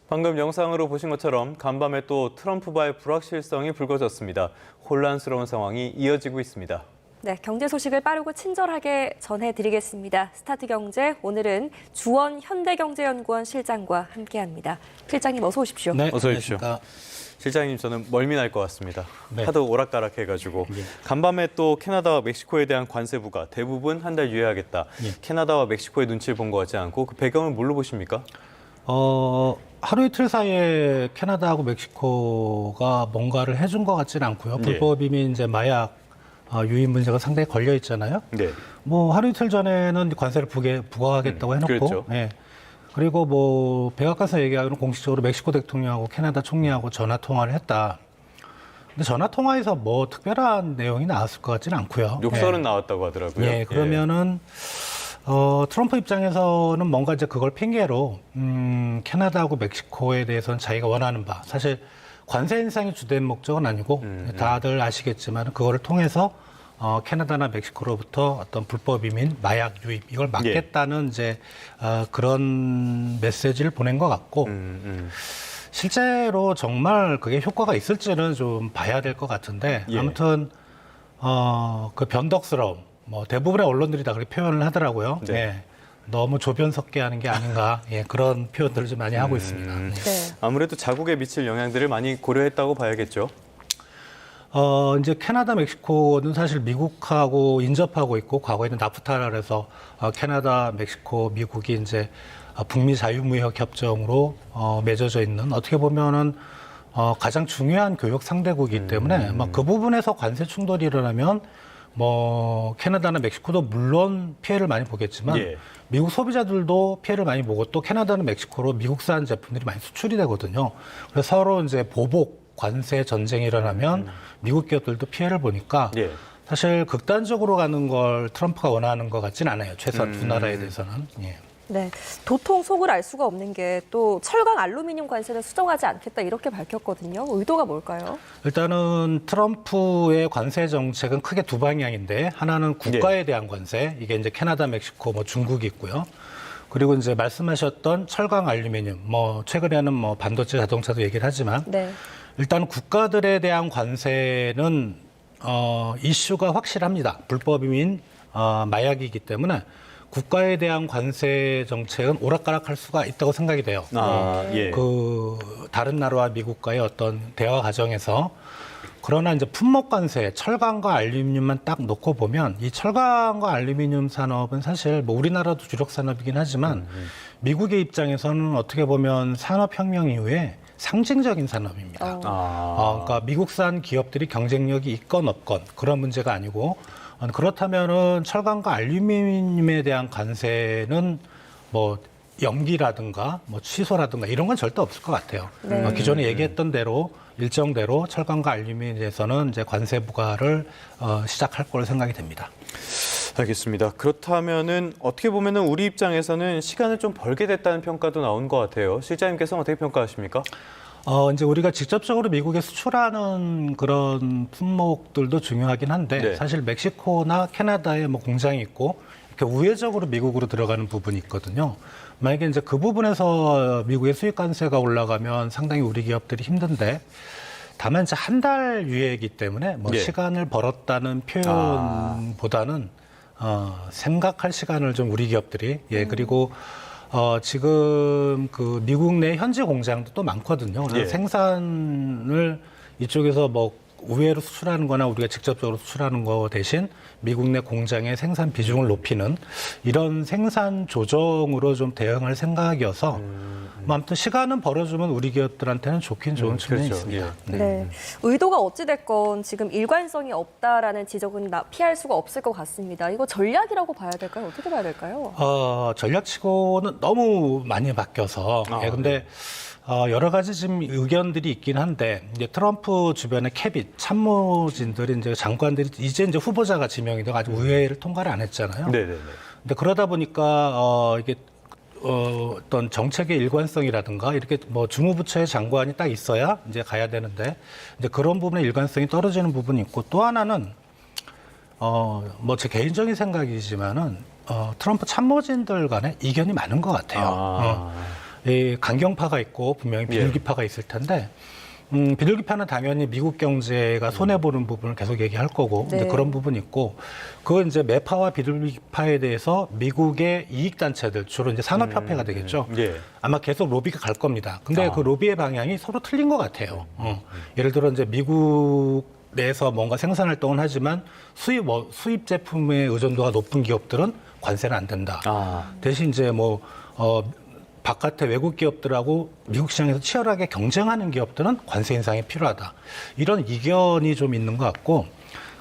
방금 영상으로 보신 것처럼 간밤에 또 트럼프와의 불확실성이 불거졌습니다. 혼란스러운 상황이 이어지고 있습니다. 네, 경제 소식을 빠르고 친절하게 전해드리겠습니다. 스타트 경제, 오늘은 주원 현대경제연구원 실장과 함께합니다. 실장님 어서 오십시오. 네, 어서 오십시오. 실장님, 저는 멀미 날 것 같습니다. 네. 하도 오락가락해가지고. 예. 간밤에 또 캐나다와 멕시코에 대한 관세 부과 대부분 한 달 유예하겠다. 예. 캐나다와 멕시코의 눈치를 본 것 같지 않고 그 배경을 뭘로 보십니까? 하루 이틀 사이에 캐나다하고 멕시코가 뭔가를 해준 것 같지는 않고요. 네. 불법 이민 이제 마약 유입 문제가 상당히 걸려 있잖아요. 네. 뭐 하루 이틀 전에는 관세를 부과하겠다고 해놓고, 그렇죠. 예. 그리고 뭐 백악관에서 얘기하기로는 공식적으로 멕시코 대통령하고 캐나다 총리하고 전화 통화를 했다. 근데 전화 통화에서 뭐 특별한 내용이 나왔을 것 같지는 않고요. 욕설은 나왔다고 하더라고요. 예, 그러면은. 트럼프 입장에서는 뭔가 이제 그걸 핑계로, 캐나다하고 멕시코에 대해서는 자기가 원하는 바, 사실 관세 인상이 주된 목적은 아니고, 다들 아시겠지만, 그거를 통해서, 캐나다나 멕시코로부터 어떤 불법 이민, 마약 유입, 이걸 막겠다는 이제, 그런 메시지를 보낸 것 같고, 실제로 정말 그게 효과가 있을지는 좀 봐야 될 것 같은데, 예. 아무튼, 그 변덕스러움, 뭐 대부분의 언론들이 다 그렇게 표현을 하더라고요. 네. 예. 너무 조변 섞게 하는 게 아닌가, 예, 그런 표현들을 좀 많이 하고 있습니다. 네. 네. 아무래도 자국에 미칠 영향들을 많이 고려했다고 봐야겠죠. 이제 캐나다, 멕시코는 사실 미국하고 인접하고 있고, 과거에는 나프타라 해서 캐나다, 멕시코, 미국이 이제 북미 자유무역 협정으로 맺어져 있는, 어떻게 보면은 가장 중요한 교역 상대국이기 때문에 그 부분에서 관세 충돌이 일어나면 뭐 캐나다나 멕시코도 물론 피해를 많이 보겠지만 예. 미국 소비자들도 피해를 많이 보고 또 캐나다나 멕시코로 미국산 제품들이 많이 수출이 되거든요. 그래서 서로 이제 보복 관세 전쟁이 일어나면 미국 기업들도 피해를 보니까 예. 사실 극단적으로 가는 걸 트럼프가 원하는 것 같진 않아요. 최소한 두 나라에 대해서는. 예. 네, 도통 속을 알 수가 없는 게 또 철강 알루미늄 관세는 수정하지 않겠다 이렇게 밝혔거든요. 의도가 뭘까요? 일단은 트럼프의 관세 정책은 크게 두 방향인데 하나는 국가에 대한 관세, 이게 이제 캐나다, 멕시코, 뭐 중국이 있고요. 그리고 이제 말씀하셨던 철강 알루미늄, 뭐 최근에는 뭐 반도체 자동차도 얘기를 하지만 네. 일단 국가들에 대한 관세는 이슈가 확실합니다. 불법이민 마약이기 때문에 국가에 대한 관세 정책은 오락가락할 수가 있다고 생각이 돼요. 예. 그 다른 나라와 미국과의 어떤 대화 과정에서. 그러나 이제 품목 관세, 철강과 알루미늄만 딱 놓고 보면 이 철강과 알루미늄 산업은 사실 뭐 우리나라도 주력 산업이긴 하지만 미국의 입장에서는 어떻게 보면 산업혁명 이후에 상징적인 산업입니다. 그러니까 미국산 기업들이 경쟁력이 있건 없건 그런 문제가 아니고, 그렇다면은 철강과 알루미늄에 대한 관세는 뭐 연기라든가 뭐 취소라든가 이런 건 절대 없을 것 같아요. 네. 기존에 얘기했던 대로 일정대로 철강과 알루미늄에서는 이제 관세 부과를 시작할 걸로 생각이 됩니다. 알겠습니다. 그렇다면은 어떻게 보면은 우리 입장에서는 시간을 좀 벌게 됐다는 평가도 나온 것 같아요. 실장님께서는 어떻게 평가하십니까? 이제 우리가 직접적으로 미국에 수출하는 그런 품목들도 중요하긴 한데, 네. 사실 멕시코나 캐나다에 뭐 공장이 있고, 이렇게 우회적으로 미국으로 들어가는 부분이 있거든요. 만약에 이제 그 부분에서 미국의 수입 관세가 올라가면 상당히 우리 기업들이 힘든데, 다만 이제 한 달 유예이기 때문에 뭐 예. 시간을 벌었다는 표현보다는 생각할 시간을 좀 우리 기업들이, 그리고 지금 그 미국 내 현지 공장도 또 많거든요. 그래서 예. 생산을 이쪽에서 뭐 우회로 수출하는 거나 우리가 직접적으로 수출하는 거 대신 미국 내 공장의 생산 비중을 높이는 이런 생산 조정으로 좀 대응할 생각이어서 뭐 아무튼 시간은 벌어주면 우리 기업들한테는 좋긴 좋은 측면이 그렇죠. 있습니다. 예. 네. 의도가 어찌됐건 지금 일관성이 없다라는 지적은 피할 수가 없을 것 같습니다. 이거 전략이라고 봐야 될까요? 어떻게 봐야 될까요? 전략치고는 너무 많이 바뀌어서 근데 여러 가지 지금 의견들이 있긴 한데 이제 트럼프 주변의 캐빗 참모진들이 이제 장관들이 이제 후보자가 지명이 돼서 아직 의회를 통과를 안 했잖아요. 네네네. 근데 그러다 보니까 이게 어떤 정책의 일관성이라든가 이렇게 뭐 주무부처의 장관이 딱 있어야 이제 가야 되는데 이제 그런 부분의 일관성이 떨어지는 부분이 있고 또 하나는 뭐 제 개인적인 생각이지만은 트럼프 참모진들 간에 이견이 많은 것 같아요. 이 강경파가 있고 분명히 비둘기파가 있을 텐데 비둘기파는 당연히 미국 경제가 손해보는 부분을 계속 얘기할 거고 네. 이제 그런 부분이 있고 그건 이제 매파와 비둘기파에 대해서 미국의 이익단체들 주로 이제 산업협회가 되겠죠. 예. 아마 계속 로비가 갈 겁니다. 근데 그 로비의 방향이 서로 틀린 것 같아요. 예를 들어 이제 미국 내에서 뭔가 생산 활동은 하지만 수입 제품의 의존도가 높은 기업들은 관세는 안 된다. 대신 이제 바깥의 외국 기업들하고 미국 시장에서 치열하게 경쟁하는 기업들은 관세 인상이 필요하다. 이런 이견이 좀 있는 것 같고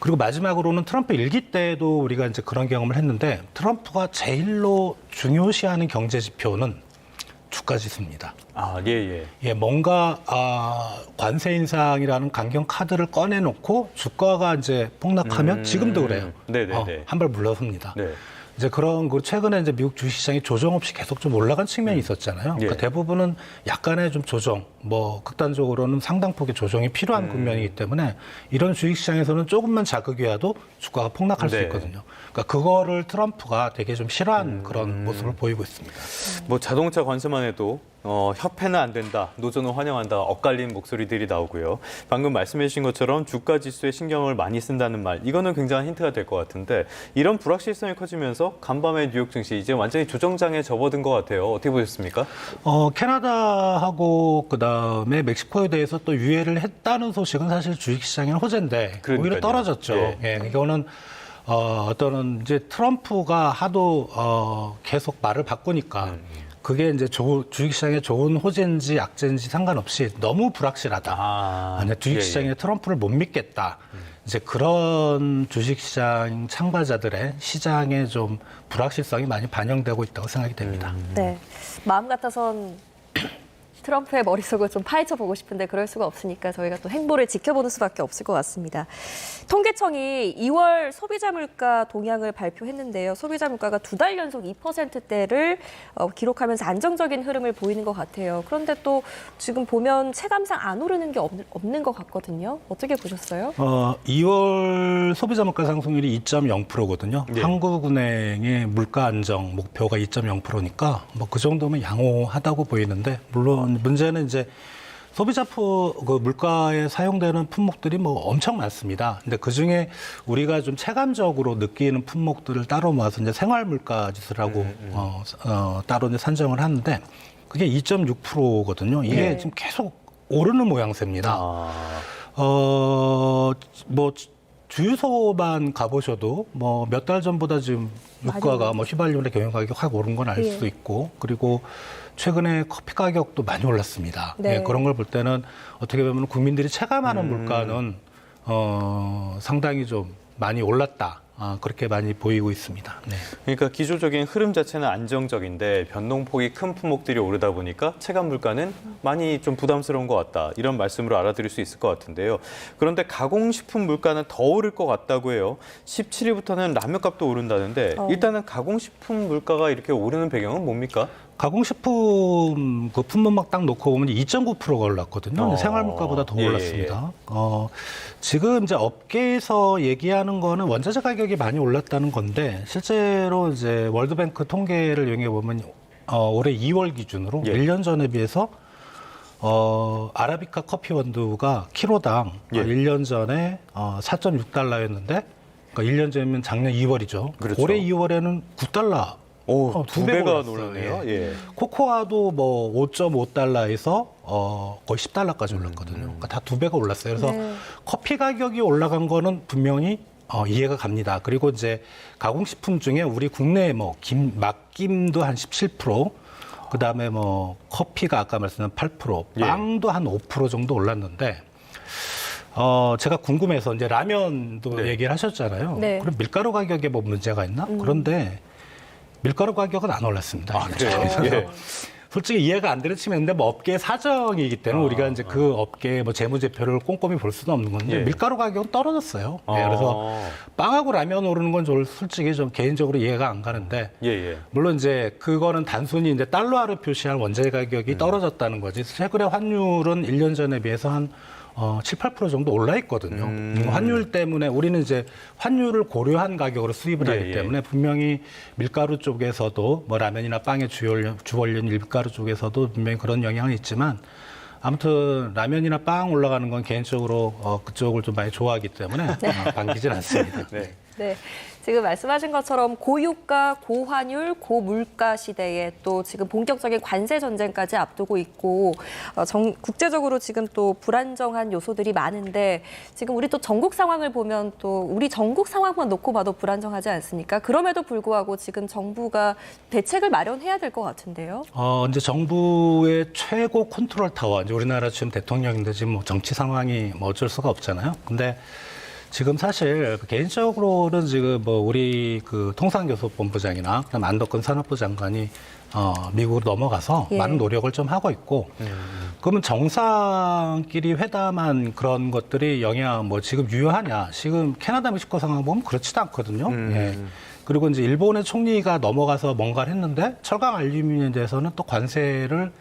그리고 마지막으로는 트럼프 일기 때도 우리가 이제 그런 경험을 했는데 트럼프가 제일로 중요시하는 경제 지표는 주가 지수입니다. 예, 뭔가 관세 인상이라는 강경 카드를 꺼내놓고 주가가 이제 폭락하면 지금도 그래요. 한 발 물러섭니다. 네. 이제 그런 최근에 이제 미국 주식시장이 조정 없이 계속 좀 올라간 측면이 있었잖아요. 그러니까 대부분은 약간의 좀 조정, 극단적으로는 상당폭의 조정이 필요한 국면이기 때문에 이런 주식시장에서는 조금만 자극이 와도 주가가 폭락할 수 있거든요. 그러니까 그거를 트럼프가 되게 좀 싫어하는 그런 모습을 보이고 있습니다. 뭐 자동차 관세만 해도 협회는 안 된다, 노조는 환영한다, 엇갈린 목소리들이 나오고요. 방금 말씀해 주신 것처럼 주가 지수에 신경을 많이 쓴다는 말, 이거는 굉장한 힌트가 될 것 같은데 이런 불확실성이 커지면서 간밤의 뉴욕 증시 이제 완전히 조정장에 접어든 것 같아요. 어떻게 보셨습니까? 캐나다하고 그다음에 멕시코에 대해서 또 유예를 했다는 소식은 사실 주식시장에는 호재인데 오히려 떨어졌죠. 이거는 어떤 이제 트럼프가 하도 계속 말을 바꾸니까 그게 이제 주식시장에 좋은 호재인지 악재인지 상관없이 너무 불확실하다. 주식시장에 트럼프를 못 믿겠다. 이제 그런 주식시장 참가자들의 시장에 좀 불확실성이 많이 반영되고 있다고 생각이 됩니다. 네. 마음 같아선 트럼프의 머릿속을 좀 파헤쳐보고 싶은데 그럴 수가 없으니까 저희가 또 행보를 지켜보는 수밖에 없을 것 같습니다. 통계청이 2월 소비자 물가 동향을 발표했는데요. 소비자 물가가 2달 연속 2%대를 기록하면서 안정적인 흐름을 보이는 것 같아요. 그런데 또 지금 보면 체감상 안 오르는 게 없는 것 같거든요. 어떻게 보셨어요? 2월 소비자 물가 상승률이 2.0%거든요. 한국은행의 물가 안정 목표가 2.0%니까 그 정도면 양호하다고 보이는데 물론 문제는 이제 소비자 물가에 사용되는 품목들이 엄청 많습니다. 근데 그 중에 우리가 좀 체감적으로 느끼는 품목들을 따로 모아서 이제 생활 물가 지수라고 따로 이제 산정을 하는데 그게 2.6%거든요. 이게 지금 계속 오르는 모양새입니다. 주유소만 가보셔도 몇 달 전보다 지금 유가가 휘발유나 경유가격이 확 오른 건 알 수도 있고 그리고 최근에 커피 가격도 많이 올랐습니다. 그런 걸 볼 때는 어떻게 보면 국민들이 체감하는 물가는 상당히 좀 많이 올랐다. 그렇게 많이 보이고 있습니다. 그러니까 기초적인 흐름 자체는 안정적인데 변동폭이 큰 품목들이 오르다 보니까 체감 물가는 많이 좀 부담스러운 것 같다. 이런 말씀으로 알아들을 수 있을 것 같은데요. 그런데 가공식품 물가는 더 오를 것 같다고 해요. 17일부터는 라면값도 오른다는데 일단은 가공식품 물가가 이렇게 오르는 배경은 뭡니까? 가공식품 그 품목만 딱 놓고 보면 2.9%가 올랐거든요. 생활물가보다 더 올랐습니다. 지금 이제 업계에서 얘기하는 거는 원자재 가격이 많이 올랐다는 건데 실제로 이제 월드뱅크 통계를 이용해 보면 올해 2월 기준으로 1년 전에 비해서 아라비카 커피 원두가 키로당 1년 전에 4.6달러였는데 그러니까 1년 전이면 작년 2월이죠. 그렇죠. 올해 2월에는 9달러 오, 두 배가 올랐어요. 놀랐네요. 예. 예. 코코아도 뭐 5.5달러에서 거의 10달러까지 올랐거든요. 그러니까 다 2배가 올랐어요. 그래서 네. 커피 가격이 올라간 거는 분명히 이해가 갑니다. 그리고 이제 가공식품 중에 우리 국내 뭐 막김도 한 17%, 그다음에 뭐 커피가 아까 말씀드린 8%, 예. 빵도 한 5% 정도 올랐는데 제가 궁금해서 이제 라면도 네. 얘기를 하셨잖아요. 네. 그럼 밀가루 가격에 뭐 문제가 있나? 그런데 밀가루 가격은 안 올랐습니다. 그래요? 예. 솔직히 이해가 안 되는 측면인데 뭐 업계 사정이기 때문에 우리가 이제 그 업계 뭐 재무제표를 꼼꼼히 볼 수는 없는 건데 예. 밀가루 가격은 떨어졌어요. 예, 그래서 빵하고 라면 오르는 건 솔직히 좀 개인적으로 이해가 안 가는데 예, 예. 물론 이제 그거는 단순히 이제 달러화로 표시한 원자재 가격이 떨어졌다는 거지. 최근에 환율은 1년 전에 비해서 한 7, 8% 정도 올라 있거든요. 환율 때문에 우리는 이제 환율을 고려한 가격으로 수입을 예, 하기 예. 때문에 분명히 밀가루 쪽에서도 뭐 라면이나 빵의 주원료인 밀가루 쪽에서도 분명히 그런 영향은 있지만 아무튼 라면이나 빵 올라가는 건 개인적으로 그쪽을 좀 많이 좋아하기 때문에 반기진 않습니다. 네. 네. 지금 말씀하신 것처럼 고유가, 고환율, 고물가 시대에 또 지금 본격적인 관세 전쟁까지 앞두고 있고 국제적으로 지금 또 불안정한 요소들이 많은데 지금 우리 또 전국 상황을 보면 또 우리 전국 상황만 놓고 봐도 불안정하지 않습니까? 그럼에도 불구하고 지금 정부가 대책을 마련해야 될 것 같은데요. 이제 정부의 최고 컨트롤 타워, 이제 우리나라 지금 대통령인데 지금 뭐 정치 상황이 뭐 어쩔 수가 없잖아요. 근데 지금 사실 개인적으로는 지금 뭐 우리 그 통상교섭본부장이나 그다음 안덕근 산업부 장관이 미국으로 넘어가서 예. 많은 노력을 좀 하고 있고 그러면 정상끼리 회담한 그런 것들이 뭐 지금 유효하냐? 지금 캐나다 멕시코 상황 보면 그렇지도 않거든요. 예. 그리고 이제 일본의 총리가 넘어가서 뭔가를 했는데 철강 알루미늄에 대해서는 또 관세를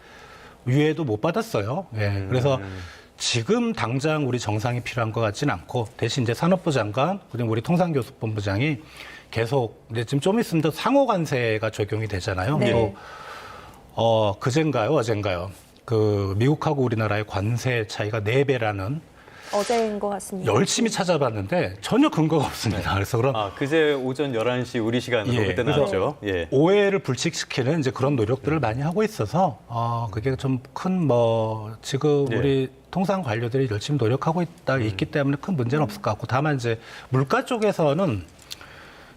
유예도 못 받았어요. 예. 그래서 지금 당장 우리 정상이 필요한 것 같지는 않고 대신 이제 산업부 장관 그리고 우리 통상교섭본부장이 계속 이제 지금 좀 있으면 또 상호 관세가 적용이 되잖아요. 네. 또 그젠가요, 어젠가요? 그 미국하고 우리나라의 관세 차이가 4배라는 어제인 것 같습니다. 열심히 찾아봤는데 전혀 근거가 없습니다. 그래서 그런 그제 오전 11시 우리 시간으로 예, 그때 그래서 나왔죠. 예. 오해를 불식시키는 이제 그런 노력들을 많이 하고 있어서 그게 좀 큰 지금 예. 우리 통상 관료들이 열심히 노력하고 있기 때문에 큰 문제는 없을 것 같고 다만 이제 물가 쪽에서는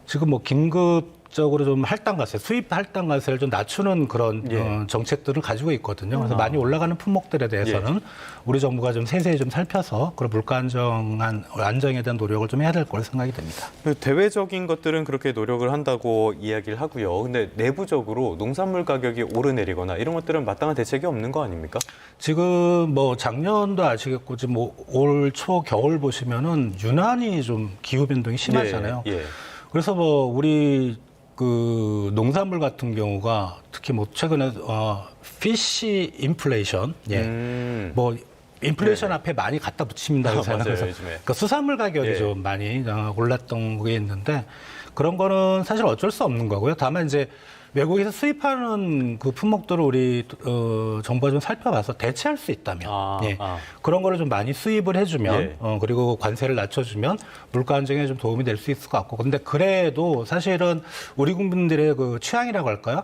지금 뭐 긴급적으로 좀 할당가세, 수입 할당가세를 좀 낮추는 그런 예. 정책들을 가지고 있거든요. 그래서 많이 올라가는 품목들에 대해서는 우리 정부가 좀 세세히 좀 살펴서 그런 물가 안정에 대한 노력을 좀 해야 될 거로 생각이 됩니다. 대외적인 것들은 그렇게 노력을 한다고 이야기를 하고요. 근데 내부적으로 농산물 가격이 오르내리거나 이런 것들은 마땅한 대책이 없는 거 아닙니까? 지금 뭐 작년도 아시겠고 지금 올 초 겨울 보시면은 유난히 좀 기후 변동이 심하잖아요. 예. 예. 그래서 뭐 우리 그 농산물 같은 경우가 특히 뭐 최근에 피쉬 인플레이션, 뭐 인플레이션 네. 앞에 많이 갖다 붙입니다. 그래서 맞아요, 그래서 요즘에. 그러니까 수산물 가격이 예. 좀 많이 올랐던 게 있는데 그런 거는 사실 어쩔 수 없는 거고요. 다만 이제 외국에서 수입하는 그 품목들을 우리 정부가 좀 살펴봐서 대체할 수 있다면 그런 거를 좀 많이 수입을 해주면 예. 그리고 관세를 낮춰주면 물가 안정에 좀 도움이 될 수 있을 것 같고 근데 그래도 사실은 우리 국민들의 그 취향이라고 할까요?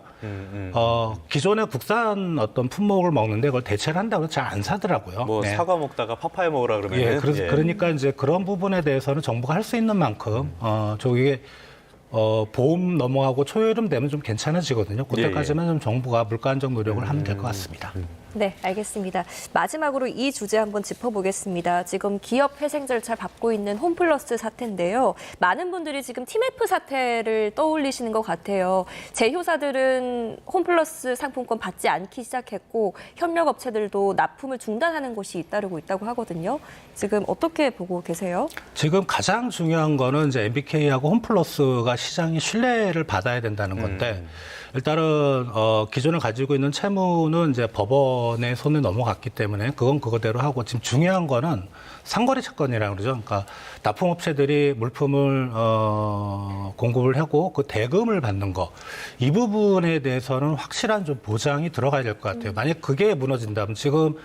기존의 국산 어떤 품목을 먹는데 그걸 대체를 한다고 잘 안 사더라고요. 뭐 네. 사과 먹다가 파파야 먹으라 그러면 예, 그러니까 이제 그런 부분에 대해서는 정부가 할 수 있는 만큼 저게 봄 넘어가고 초여름 되면 좀 괜찮아지거든요. 그때까지만 좀 정부가 물가 안정 노력을 하면 될 것 같습니다. 네, 알겠습니다. 마지막으로 이 주제 한번 짚어보겠습니다. 지금 기업 회생 절차 밟고 있는 홈플러스 사태인데요. 많은 분들이 지금 팀F 사태를 떠올리시는 것 같아요. 제휴사들은 홈플러스 상품권 받지 않기 시작했고 협력업체들도 납품을 중단하는 곳이 잇따르고 있다고 하거든요. 지금 어떻게 보고 계세요? 지금 가장 중요한 거는 이제 MBK하고 홈플러스가 시장이 신뢰를 받아야 된다는 건데 일단은 기존에 가지고 있는 채무는 이제 법원의 손에 넘어갔기 때문에 그건 그거대로 하고 지금 중요한 거는 상거래 채권이라고 그러죠. 그러니까 납품업체들이 물품을 공급을 하고 그 대금을 받는 거 이 부분에 대해서는 확실한 좀 보장이 들어가야 될 것 같아요. 만약 그게 무너진다면 지금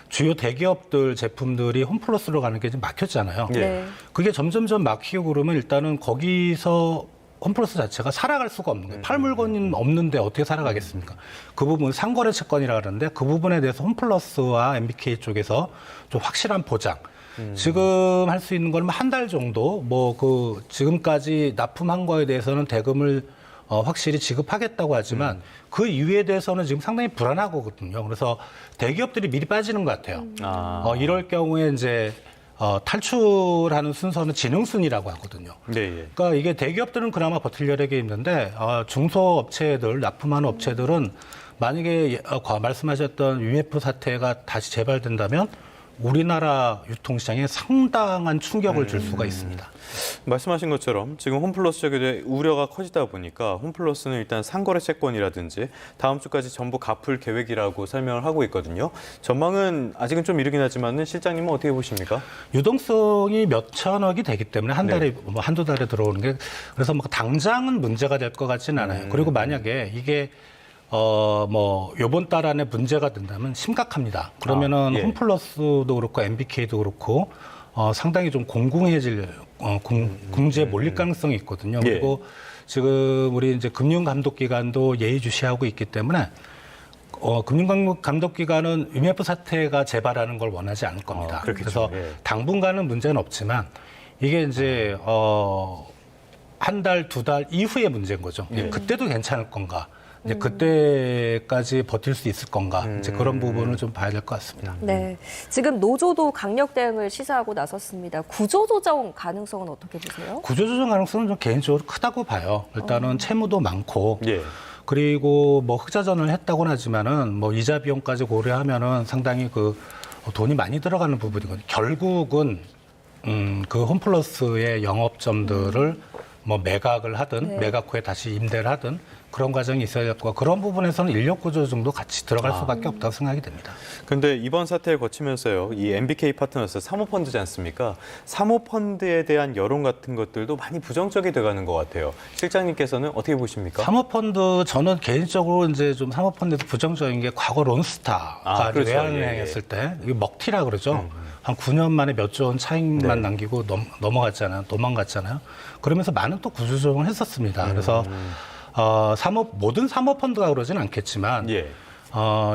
주요 대기업들 제품들이 홈플러스로 가는 게 지금 막혔잖아요. 네. 그게 점점점 막히고 그러면 일단은 거기서 홈플러스 자체가 살아갈 수가 없는 거예요. 팔 물건이 없는데 어떻게 살아가겠습니까? 그 부분 상거래 채권이라 그러는데 그 부분에 대해서 홈플러스와 MBK 쪽에서 좀 확실한 보장. 지금 할 수 있는 건 한 달 정도 뭐 그 지금까지 납품한 거에 대해서는 대금을 확실히 지급하겠다고 하지만 그 이유에 대해서는 지금 상당히 불안하거든요. 그래서 대기업들이 미리 빠지는 것 같아요. 이럴 경우에 이제 탈출하는 순서는 진흥순이라고 하거든요. 네, 예. 그러니까 이게 대기업들은 그나마 버틸 여력이 있는데 중소업체들, 납품하는 업체들은 만약에 말씀하셨던 UMF 사태가 다시 재발된다면 우리나라 유통시장에 상당한 충격을 줄 수가 있습니다. 말씀하신 것처럼 지금 홈플러스 쪽에 대해 우려가 커지다 보니까 홈플러스는 일단 상거래 채권이라든지 다음 주까지 전부 갚을 계획이라고 설명을 하고 있거든요. 전망은 아직은 좀 이르긴 하지만 실장님은 어떻게 보십니까? 유동성이 몇 천억이 되기 때문에 한 달에 뭐 한두 달에 들어오는 게 그래서 뭐 당장은 문제가 될 것 같지는 않아요. 그리고 만약에 이게 뭐 요번 달 안에 문제가 된다면 심각합니다. 그러면은 예. 홈플러스도 그렇고 MBK도 그렇고 상당히 좀 공공해질 궁지에 몰릴 가능성이 있거든요. 예. 그리고 지금 우리 이제 금융감독기관도 예의주시하고 있기 때문에 금융감독기관은 UMF 사태가 재발하는 걸 원하지 않을 겁니다. 그렇겠죠. 그래서 예. 당분간은 문제는 없지만 이게 이제 한 달, 두 달 이후의 문제인 거죠. 그때도 괜찮을 건가? 이제 그때까지 버틸 수 있을 건가? 이제 그런 부분을 좀 봐야 될 것 같습니다. 네, 지금 노조도 강력 대응을 시사하고 나섰습니다. 구조조정 가능성은 어떻게 보세요? 구조조정 가능성은 좀 개인적으로 크다고 봐요. 일단은 채무도 많고, 예. 그리고 뭐 흑자전을 했다고는 하지만은 뭐 이자 비용까지 고려하면은 상당히 그 돈이 많이 들어가는 부분이거든요. 결국은 그 홈플러스의 영업점들을 뭐 매각을 하든 매각 후에 다시 임대를 하든 그런 과정이 있어야 될 거고 그런 부분에서는 인력 구조 정도 같이 들어갈 수밖에 없다고 생각이 됩니다. 근데 이번 사태를 거치면서요, 이 MBK 파트너스 사모펀드지 않습니까? 사모펀드에 대한 여론 같은 것들도 많이 부정적이 돼가는 것 같아요. 실장님께서는 어떻게 보십니까? 사모펀드 저는 개인적으로 이제 좀 사모펀드에서 부정적인 게 과거 론스타가 그렇죠. 외환은행했을 때 이게 먹튀라 그러죠. 한 9년 만에 몇 조 원 차익만 남기고 넘어갔잖아요. 도망갔잖아요. 그러면서 많은 또 구조조정을 했었습니다. 그래서 모든 사모펀드가 그러진 않겠지만 예.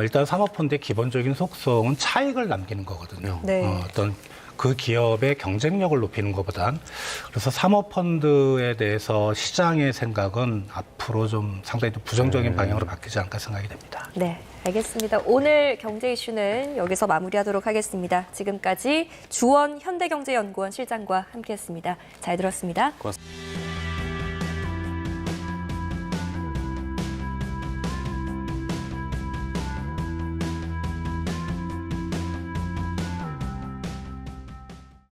일단 사모펀드의 기본적인 속성은 차익을 남기는 거거든요. 네. 어떤 그 기업의 경쟁력을 높이는 것보단 그래서 사모펀드에 대해서 시장의 생각은 앞으로 좀 상당히 또 부정적인 방향으로 바뀌지 않을까 생각이 됩니다. 네, 알겠습니다. 오늘 경제 이슈는 여기서 마무리하도록 하겠습니다. 지금까지 주원 현대경제연구원 실장과 함께했습니다. 잘 들었습니다. 고맙습니다.